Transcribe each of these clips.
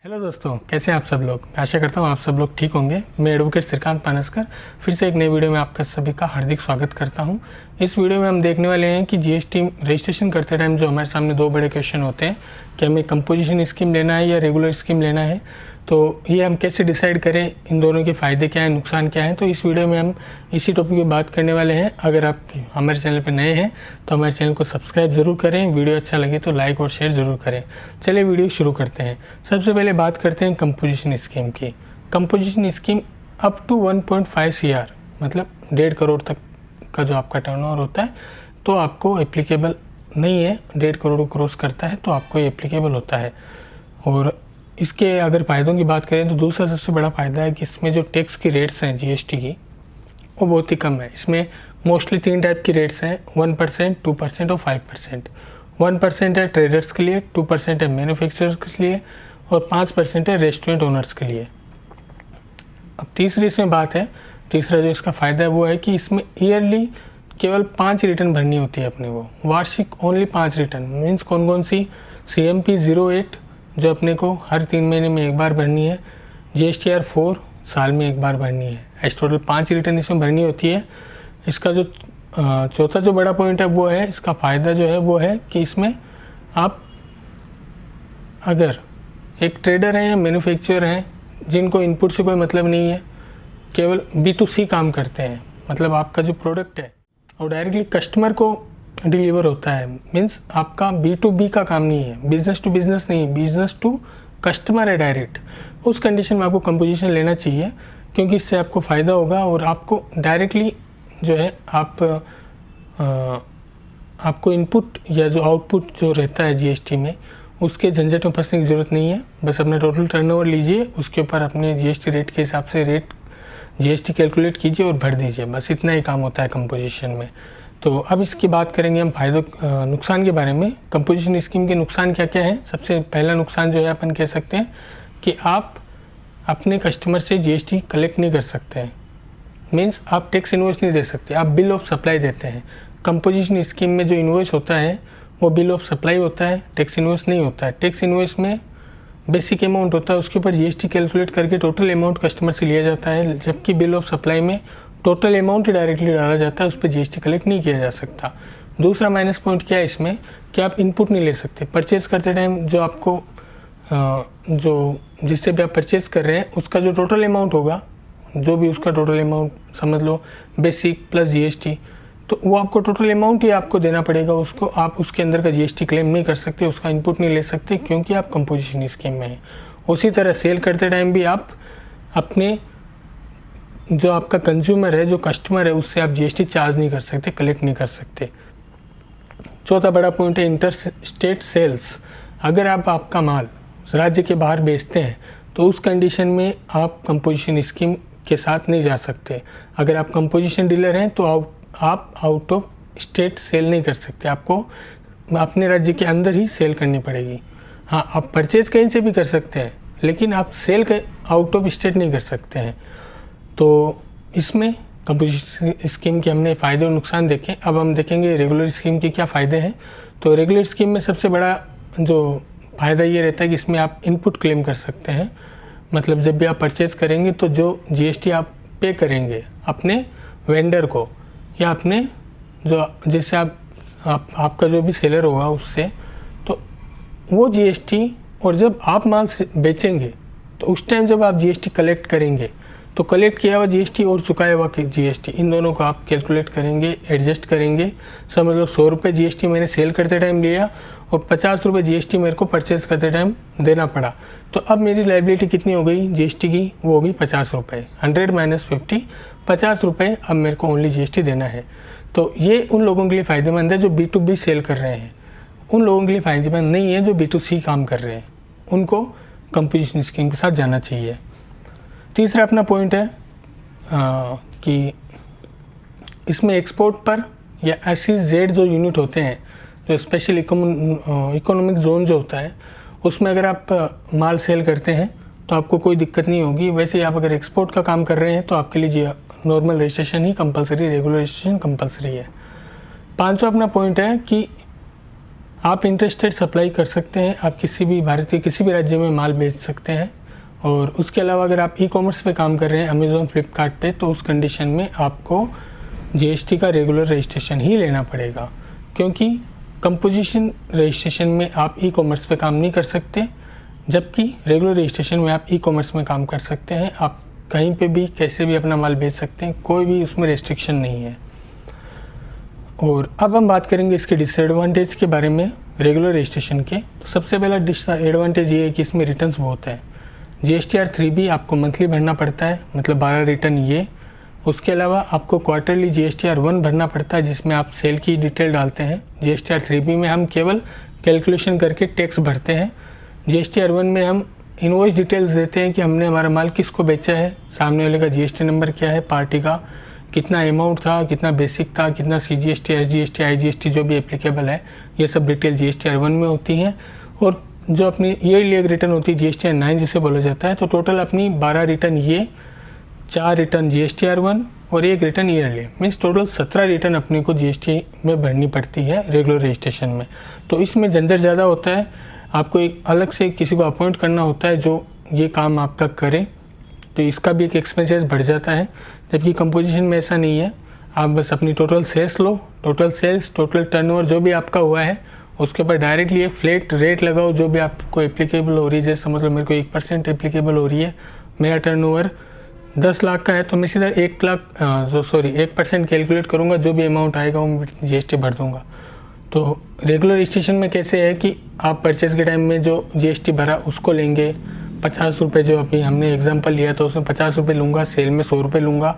Hello दोस्तों, कैसे हैं आप सब लोग। मैं आशा करता हूँ आप सब लोग ठीक होंगे। मैं एडवोकेट श्रीकांत पानसकर फिर से एक नई वीडियो में आपका सभी का हार्दिक स्वागत करता हूँ। इस वीडियो में हम देखने वाले हैं कि जीएसटी रजिस्ट्रेशन करते टाइम जो हमारे सामने दो बड़े क्वेश्चन होते हैं कि हमें कंपोजिशन स्कीम लेना है या रेगुलर स्कीम लेना है, तो ये हम कैसे डिसाइड करें, इन दोनों के फ़ायदे क्या हैं, नुकसान क्या हैं। तो इस वीडियो में हम इसी टॉपिक पे बात करने वाले हैं। अगर आप हमारे चैनल पर नए हैं तो हमारे चैनल को सब्सक्राइब ज़रूर करें, वीडियो अच्छा लगे तो लाइक और शेयर ज़रूर करें। चलिए वीडियो शुरू करते हैं। सबसे पहले बात करते हैं कंपोजिशन स्कीम की। Composition scheme up to 1.5 CR मतलब 1.5 करोड़ तक का जो आपका टर्नओवर होता है तो आपको एप्लीकेबल नहीं है। 1.5 करोड़ को क्रॉस करता है तो आपको एप्लीकेबल होता है। और इसके अगर फ़ायदों की बात करें तो दूसरा सबसे बड़ा फ़ायदा है कि इसमें जो टैक्स की रेट्स हैं जीएसटी की वो बहुत ही कम है। इसमें मोस्टली 3 टाइप की रेट्स हैं, 1%, 2% और 5%। 1% है ट्रेडर्स के लिए, 2% है मैन्युफैक्चरर्स के लिए और 5% है रेस्टोरेंट ओनर्स के लिए। अब तीसरी इसमें बात है, तीसरा जो इसका फ़ायदा है वो है कि इसमें ईयरली केवल 5 रिटर्न भरनी होती है अपने को, वार्षिक ओनली 5 रिटर्न। मीन्स कौन कौन सी? CMP 08 जो अपने को हर 3 महीने में एक बार भरनी है, GSTR 4 साल में एक बार भरनी है। ऐसे टोटल 5 रिटर्न इसमें भरनी होती है। इसका जो चौथा जो बड़ा पॉइंट है वो है, इसका फ़ायदा जो है वो है कि इसमें आप अगर एक ट्रेडर हैं या मैन्युफैक्चरर हैं जिनको इनपुट से कोई मतलब नहीं है, केवल B2C काम करते हैं, मतलब आपका जो प्रोडक्ट है वो डायरेक्टली कस्टमर को डिलीवर होता है। मीन्स आपका B2B का काम नहीं है, बिजनेस टू बिजनेस नहीं, बिजनेस टू कस्टमर है डायरेक्ट। उस कंडीशन में आपको कंपोजिशन लेना चाहिए क्योंकि इससे आपको फ़ायदा होगा और आपको डायरेक्टली जो है आपको इनपुट या जो आउटपुट जो रहता है जीएसटी में उसके झंझट में फंसने की ज़रूरत नहीं है। बस अपना टोटल टर्नओवर लीजिए, उसके ऊपर अपने जीएसटी रेट के हिसाब से रेट जीएसटी कैलकुलेट कीजिए और भर दीजिए। बस इतना ही काम होता है कंपोजिशन में। तो अब इसकी बात करेंगे हम फ़ायदों नुकसान के बारे में। कंपोजिशन स्कीम के नुकसान क्या क्या हैं? सबसे पहला नुकसान जो है अपन कह सकते हैं कि आप अपने कस्टमर से जीएसटी कलेक्ट नहीं कर सकते हैं। मीन्स आप टैक्स इन्वॉइस नहीं दे सकते, आप बिल ऑफ सप्लाई देते हैं। कंपोजिशन स्कीम में जो इन्वॉइस होता है वो बिल ऑफ सप्लाई होता है, टैक्स इन्वॉइस नहीं होता है। टैक्स इन्वॉइस में बेसिक अमाउंट होता है, उसके ऊपर जीएसटी कैलकुलेट करके टोटल अमाउंट कस्टमर से लिया जाता है, जबकि बिल ऑफ सप्लाई में टोटल अमाउंट डायरेक्टली डाला जाता है, उस पर जीएसटी कलेक्ट नहीं किया जा सकता। दूसरा माइनस पॉइंट क्या है इसमें कि आप इनपुट नहीं ले सकते। परचेज़ करते टाइम जो आपको जो जिससे भी आप परचेज़ कर रहे हैं उसका जो टोटल अमाउंट होगा, जो भी उसका टोटल अमाउंट समझ लो बेसिक प्लस जीएसटी, तो वो आपको टोटल अमाउंट ही आपको देना पड़ेगा उसको। आप उसके अंदर का जीएसटी क्लेम नहीं कर सकते, उसका इनपुट नहीं ले सकते क्योंकि आप कंपोजिशन स्कीम में हैं। उसी तरह सेल करते टाइम भी आप अपने जो आपका कंज्यूमर है, जो कस्टमर है, उससे आप जीएसटी चार्ज नहीं कर सकते, कलेक्ट नहीं कर सकते। चौथा बड़ा पॉइंट है इंटर स्टेट सेल्स। अगर आप आपका माल राज्य के बाहर बेचते हैं तो उस कंडीशन में आप कंपोजिशन स्कीम के साथ नहीं जा सकते। अगर आप कंपोजिशन डीलर हैं तो आप आउट ऑफ स्टेट सेल नहीं कर सकते, आपको अपने राज्य के अंदर ही सेल करनी पड़ेगी। हाँ, आप परचेज कहीं से भी कर सकते हैं लेकिन आप सेल आउट ऑफ स्टेट नहीं कर सकते हैं। तो इसमें कंपोजिशन स्कीम के हमने फ़ायदे और नुकसान देखे। अब हम देखेंगे रेगुलर स्कीम के क्या फ़ायदे हैं। तो रेगुलर स्कीम में सबसे बड़ा जो फ़ायदा ये रहता है कि इसमें आप इनपुट क्लेम कर सकते हैं। मतलब जब भी आप परचेज़ करेंगे तो जो जीएसटी आप पे करेंगे अपने वेंडर को या अपने जो जिससे आपका जो भी सेलर होगा उससे, तो वो जीएसटी, और जब आप माल बेचेंगे तो उस टाइम जब आप जीएसटी कलेक्ट करेंगे तो कलेक्ट किया हुआ जीएसटी और चुकाया हुआ जीएसटी, इन दोनों को आप कैलकुलेट करेंगे, एडजस्ट करेंगे। समझ लो 100 रुपये जीएसटी मैंने सेल करते टाइम लिया और 50 रुपये जीएसटी मेरे को परचेज़ करते टाइम देना पड़ा, तो अब मेरी लायबिलिटी कितनी हो गई जीएसटी की? वो हो गई 50 रुपये। 100 - 50, 50 रुपये अब मेरे को ओनली जीएसटी देना है। तो ये उन लोगों के लिए फ़ायदेमंद है जो B2B सेल कर रहे हैं। उन लोगों के लिए फ़ायदेमंद नहीं है जो B2C काम कर रहे हैं, उनको कंपोजिशन स्कीम के साथ जाना चाहिए। तीसरा अपना पॉइंट है कि इसमें एक्सपोर्ट पर या SEZ जो यूनिट होते हैं, जो स्पेशल इकोनॉमिक जोन जो होता है, उसमें अगर आप माल सेल करते हैं तो आपको कोई दिक्कत नहीं होगी। वैसे ही आप अगर एक्सपोर्ट का काम कर रहे हैं तो आपके लिए नॉर्मल रजिस्ट्रेशन ही कंपलसरी, रेगुलर रजिस्ट्रेशन कंपलसरी है। 5वां अपना पॉइंट है कि आप इंटरस्टेट सप्लाई कर सकते हैं, आप किसी भी भारत के किसी भी राज्य में माल बेच सकते हैं। और उसके अलावा अगर आप ई-कॉमर्स पे काम कर रहे हैं अमेज़ॉन, फ्लिपकार्ट पे, तो उस कंडीशन में आपको जीएसटी का रेगुलर रजिस्ट्रेशन ही लेना पड़ेगा, क्योंकि कंपोजिशन रजिस्ट्रेशन में आप ई-कॉमर्स पे काम नहीं कर सकते, जबकि रेगुलर रजिस्ट्रेशन में आप ई-कॉमर्स में काम कर सकते हैं। आप कहीं पे भी कैसे भी अपना माल बेच सकते हैं, कोई भी उसमें रेस्ट्रिक्शन नहीं है। और अब हम बात करेंगे इसके डिसएडवांटेज के बारे में रेगुलर रजिस्ट्रेशन के। तो सबसे पहला डिसएडवांटेज ये है कि इसमें रिटर्न्स बहुत है। GSTR 3B आपको मंथली भरना पड़ता है, मतलब 12 रिटर्न ये। उसके अलावा आपको क्वार्टरली GSTR 1 भरना पड़ता है, जिसमें आप सेल की डिटेल डालते हैं। GSTR 3B में हम केवल कैलकुलेशन करके टैक्स भरते हैं। GSTR 1 में हम इनवॉइस डिटेल्स देते हैं कि हमने हमारा माल किसको बेचा है, सामने वाले का GST नंबर क्या है, पार्टी का कितना अमाउंट था, कितना बेसिक था, कितना CGST, SGST, IGST जो भी एप्लीकेबल है, ये सब डिटेल GSTR 1 में होती हैं। और जो अपनी ईयरली एक रिटर्न होती है GSTR 9 जिसे बोला जाता है। तो टोटल अपनी 12 रिटर्न ये, 4 रिटर्न GSTR 1 और 1 return yearly, means total 17 return अपने को GST में भरनी पड़ती है रेगुलर रजिस्ट्रेशन में। तो इसमें झंझट ज़्यादा होता है, आपको एक अलग से किसी को अपॉइंट करना होता है जो ये काम आपका करे, तो इसका भी एक एक्सपेंसेस बढ़ जाता है। जबकि कंपोजिशन में ऐसा नहीं है, आप बस अपनी टोटल सेल्स लो, टोटल सेल्स, टोटल टर्नओवर जो भी आपका हुआ है उसके ऊपर डायरेक्टली एक फ्लैट रेट लगाओ जो भी आपको एप्लीकेबल हो रही है। जैसे समझ लो मेरे को 1% एप्लीकेबल हो रही है, मेरा टर्नओवर 10 लाख का है, तो मैं सीधा 1% कैलकुलेट करूँगा, जो भी अमाउंट आएगा वो मैं GST भर दूँगा। तो रेगुलर रजिस्ट्रेशन में कैसे है कि आप परचेज़ के टाइम में जो GST भरा उसको लेंगे, 50 रुपये जो अभी हमने एग्जांपल लिया था उसमें 50 रुपये लूँगा, सेल में 100 रुपये लूँगा,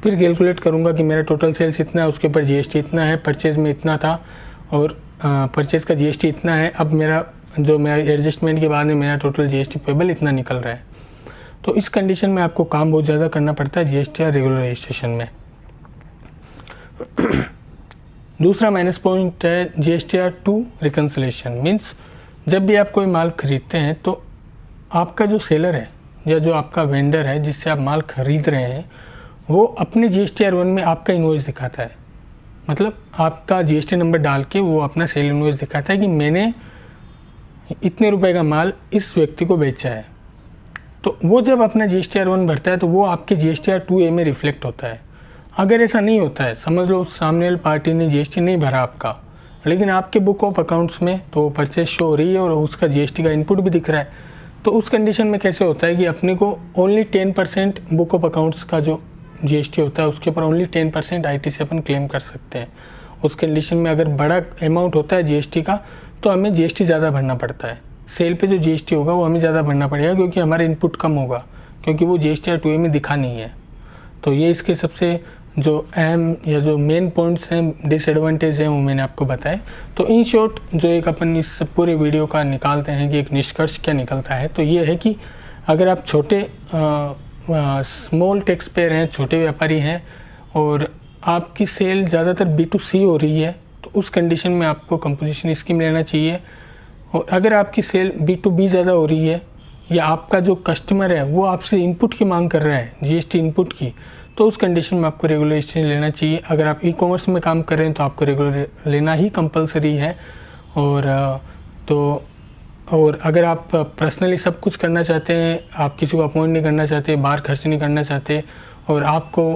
फिर कैलकुलेट करूँगा कि मेरा टोटल सेल्स इतना है, उसके ऊपर GST इतना है, परचेज़ में इतना था और परचेज़ का GST इतना है, अब मेरा एडजस्टमेंट के बाद में मेरा टोटल GST पेबल इतना निकल रहा है। तो इस कंडीशन में आपको काम बहुत ज़्यादा करना पड़ता है GSTR रेगुलर रजिस्ट्रेशन में। दूसरा माइनस पॉइंट है GSTR 2 रिकन्सिलेशन, मीन्स जब भी आप कोई माल खरीदते हैं तो आपका जो सेलर है या जो आपका वेंडर है जिससे आप माल खरीद रहे हैं, वो अपने GSTR 1 में आपका इनवॉइस दिखाता है, मतलब आपका GST नंबर डाल के वो अपना सेल इनवॉइस दिखाता है कि मैंने इतने रुपए का माल इस व्यक्ति को बेचा है। तो वो जब अपना GSTR 1 भरता है तो वो आपके GSTR 2A में रिफ्लेक्ट होता है। अगर ऐसा नहीं होता है, समझ लो सामने वाली पार्टी ने GST नहीं भरा आपका, लेकिन आपके बुक ऑफ अकाउंट्स में तो परचेज शो हो रही है और उसका GST का इनपुट भी दिख रहा है, तो उस कंडीशन में कैसे होता है कि अपने को ओनली 10% बुक ऑफ अकाउंट्स का जो GST होता है उसके ऊपर ओनली 10% IT से अपन क्लेम कर सकते हैं। उस कंडीशन में अगर बड़ा अमाउंट होता है GST का तो हमें GST ज़्यादा भरना पड़ता है। सेल पे जो GST होगा वो हमें ज़्यादा भरना पड़ेगा क्योंकि हमारा इनपुट कम होगा, क्योंकि वो GSTR 2A में दिखा नहीं है। तो ये इसके सबसे जो अहम या जो मेन पॉइंट्स हैं, डिसएडवांटेज हैं, वो मैंने आपको बताए। तो इन शॉर्ट जो एक अपन इस पूरे वीडियो का निकालते हैं कि एक निष्कर्ष क्या निकलता है, तो ये है कि अगर आप छोटे स्मॉल टैक्स पेयर हैं, छोटे व्यापारी हैं और आपकी सेल ज़्यादातर B2C हो रही है, तो उस कंडीशन में आपको कंपोजिशन स्कीम लेना चाहिए। और अगर आपकी सेल B2B ज़्यादा हो रही है या आपका जो कस्टमर है वो आपसे इनपुट की मांग कर रहा है, GST इनपुट की, तो उस कंडीशन में आपको रेगुलर रजिस्ट्रेशन लेना चाहिए। अगर आप ई-कॉमर्स में काम कर रहे हैं तो आपको रेगुलर लेना ही कंपलसरी है। और अगर आप पर्सनली सब कुछ करना चाहते हैं, आप किसी को अपॉइंट नहीं करना चाहते, बाहर खर्च नहीं करना चाहते और आपको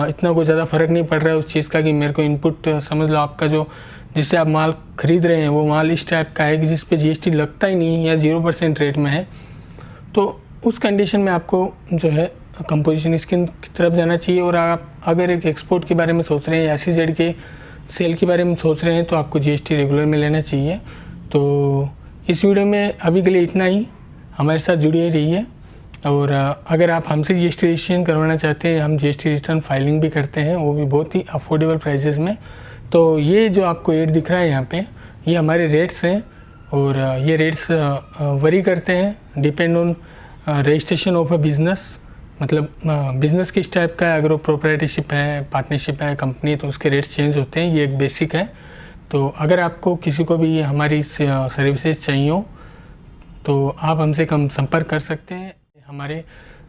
इतना कोई ज़्यादा फ़र्क नहीं पड़ रहा है उस चीज़ का कि मेरे को इनपुट, समझ लो आपका जो जिससे आप माल खरीद रहे हैं वो माल इस टाइप का है कि जिस पे GST लगता ही नहीं है या 0% रेट में है, तो उस कंडीशन में आपको जो है कंपोजिशन स्कीम की तरफ जाना चाहिए। और आप अगर एक एक्सपोर्ट के बारे में सोच रहे हैं या SEZ के सेल के बारे में सोच रहे हैं तो आपको GST रेगुलर में लेना चाहिए। तो इस वीडियो में अभी के लिए इतना ही, हमारे साथ जुड़े रहिए। और अगर आप हमसे GST रजिस्ट्रेशन करवाना चाहते हैं, हम GST रिटर्न फाइलिंग भी करते हैं, वो भी बहुत ही अफोर्डेबल प्राइसेस में। तो ये जो आपको रेट दिख रहा है यहाँ पे, ये हमारे रेट्स हैं और ये रेट्स वरी करते हैं depend on registration of a business, मतलब बिज़नेस किस टाइप का है। अगर वो प्रोप्राइटरशिप है, पार्टनरशिप है, कंपनी, तो उसके रेट्स चेंज होते हैं, ये एक बेसिक है। तो अगर आपको किसी को भी हमारी सर्विसेज चाहिए हो तो आप हमसे संपर्क कर सकते हैं। हमारे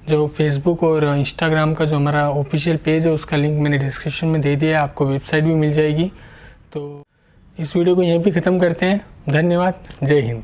जो फेसबुक और इंस्टाग्राम का जो हमारा ऑफिशियल पेज है उसका लिंक मैंने डिस्क्रिप्शन में दे दिया है, आपको वेबसाइट भी मिल जाएगी। तो इस वीडियो को यहीं पे ख़त्म करते हैं। धन्यवाद। जय हिंद।